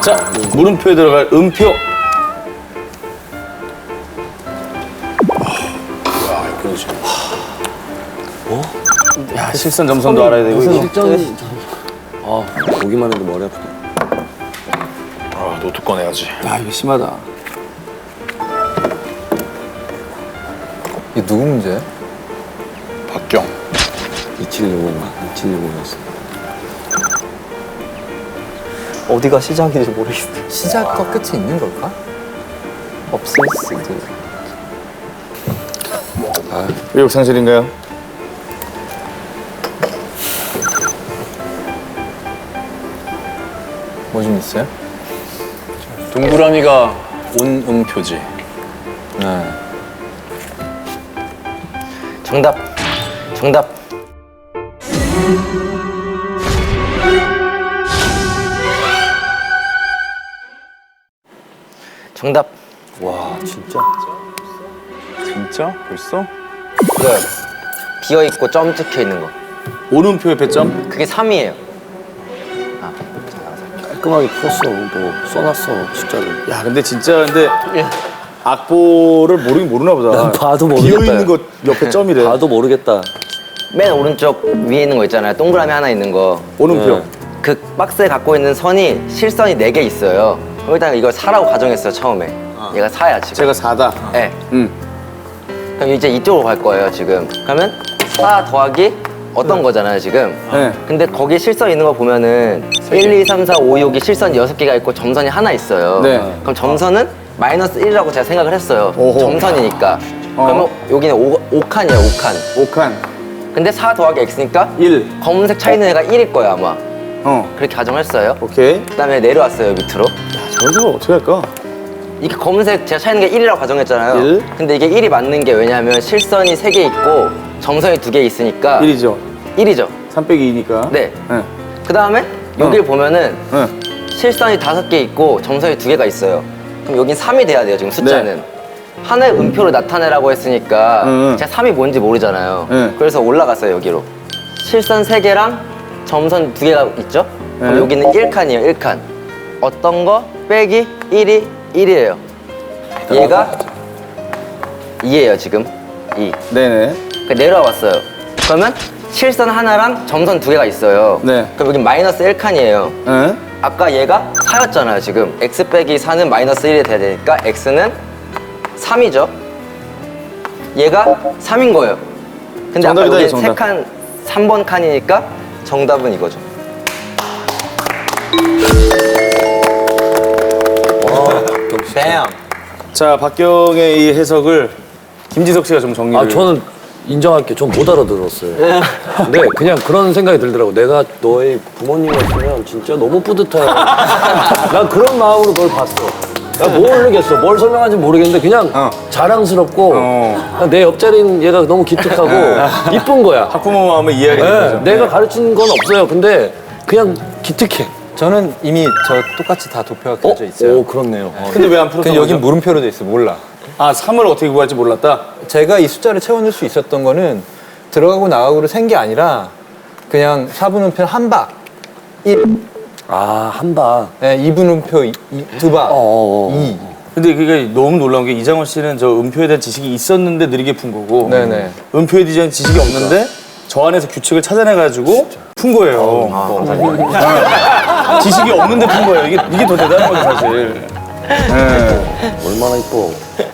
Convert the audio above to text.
자, 물음표에 들어갈 음표. 그러지. 야, 실선 점선도 알아야 되고. 실전. 보기만 해도 머리 아프다. 아, 노트 꺼내야지. 야, 이거 심하다. 이게 누구 문제야? 박경. 2765였어. 어디가 시작인지 모르겠어. 시작과 끝이 있는 걸까? 없을 수도. 의욕 상실인가요? 뭐 좀 있어요? 동그라미가 온음표지. 네. 정답. 정답. 정답. 와, 진짜? 진짜? 벌써? 이거요. 비어있고 점 찍혀 있는 거. 오른표의 배점? 그게 3이에요. 깔끔하게 풀었어. 뭐 써놨어, 숫자를. 야, 근데 진짜 악보를 모르긴 모르나 보다. 난 봐도 모르겠다. 비어있는 것 옆에 점이래. 봐도 모르겠다. 맨 오른쪽 위에 있는 거 있잖아요. 동그라미 하나 있는 거. 오른표. 네. 그 박스에 갖고 있는 선이 실선이 4개 있어요. 일단 이걸 4라고 가정했어요, 처음에. 얘가 4야, 지금. 제가 4다. 네. 응. 그럼 이제 이쪽으로 갈 거예요, 지금. 그러면 4 더하기 어떤 거잖아요, 지금. 네. 근데 거기 실선 있는 거 보면은 1, 2, 3, 4, 5, 6이 실선이 6개가 있고 점선이 하나 있어요. 네. 그럼 점선은 마이너스 1이라고 제가 생각을 했어요. 오호. 점선이니까. 그러면 여기는 5칸이에요, 5칸. 5칸. 근데 4 더하기 x니까 1. 검은색 차 있는 애가 1일 거예요, 아마. 그렇게 가정했어요. 오케이. 그다음에 내려왔어요, 밑으로. 저기서 어떻게 할까? 이게 검은색 제가 차 있는 게 1이라고 가정했잖아요. 1. 근데 이게 1이 맞는 게 왜냐면 실선이 3개 있고 점선이 2개 있으니까 1이죠. 1이죠. 3 빼기 2니까. 네. 네. 그 다음에 여길 보면은 네. 실선이 5개 있고 점선이 2개가 있어요. 그럼 여긴 3이 돼야 돼요, 지금 숫자는. 하나의 음표로 나타내라고 했으니까 제가 3이 뭔지 모르잖아요. 그래서 올라갔어요, 여기로. 실선 3개랑 점선 2개가 있죠? 그럼 여기는 1칸이에요, 1칸. 어떤 거 빼기 1이 1이에요. 얘가 2예요, 지금. 2. 네네. 그러니까 내려왔어요. 그러면 실선 하나랑 점선 2개가 있어요. 네. 그럼 여기 마이너스 1칸이에요. 네. 아까 얘가 4였잖아요, 지금. x 빼기 4는 마이너스 1이 돼야 되니까 x는 3이죠. 얘가 3인 거예요. 근데 아까 정답이다, 여기 정답. 3칸, 3번 칸이니까 정답은 이거죠. 뱀! 자, 박경의 이 해석을 김지석 씨가 좀 정리를. 아, 저는 인정할게. 전 못 알아들었어요. 근데 그냥 그런 생각이 들더라고. 내가 너의 부모님이었으면 진짜 너무 뿌듯해. 난 그런 마음으로 널 봤어. 나 모르겠어. 뭘 설명하는지 모르겠는데 그냥 자랑스럽고 그냥 내 옆자리는 얘가 너무 기특하고 이쁜 거야. 학부모 마음을 이해하게 된 네, 거죠. 내가 가르친 건 없어요. 근데 그냥 기특해. 저는 이미 저 똑같이 다 도표가 켜져 있어요. 오, 그렇네요. 근데 왜 안 풀었어? 근데 여긴 물음표로 돼 있어. 몰라. 아, 3을 어떻게 구할지 몰랐다? 제가 이 숫자를 채워낼 수 있었던 거는 들어가고 나가고를 센 게 아니라 그냥 4분음표 한 박, 1. 아, 한 방. 네, 2분음표 두 박, 2. 근데 그게 너무 놀라운 게 이장원 씨는 저 음표에 대한 지식이 있었는데 느리게 푼 거고 네네. 음표에 대한 지식이 없는데 저 안에서 규칙을 찾아내가지고 푼 거예요. 지식이 없는데 푼 거예요. 이게 더 대단한 거죠, 사실. 얼마나 이뻐.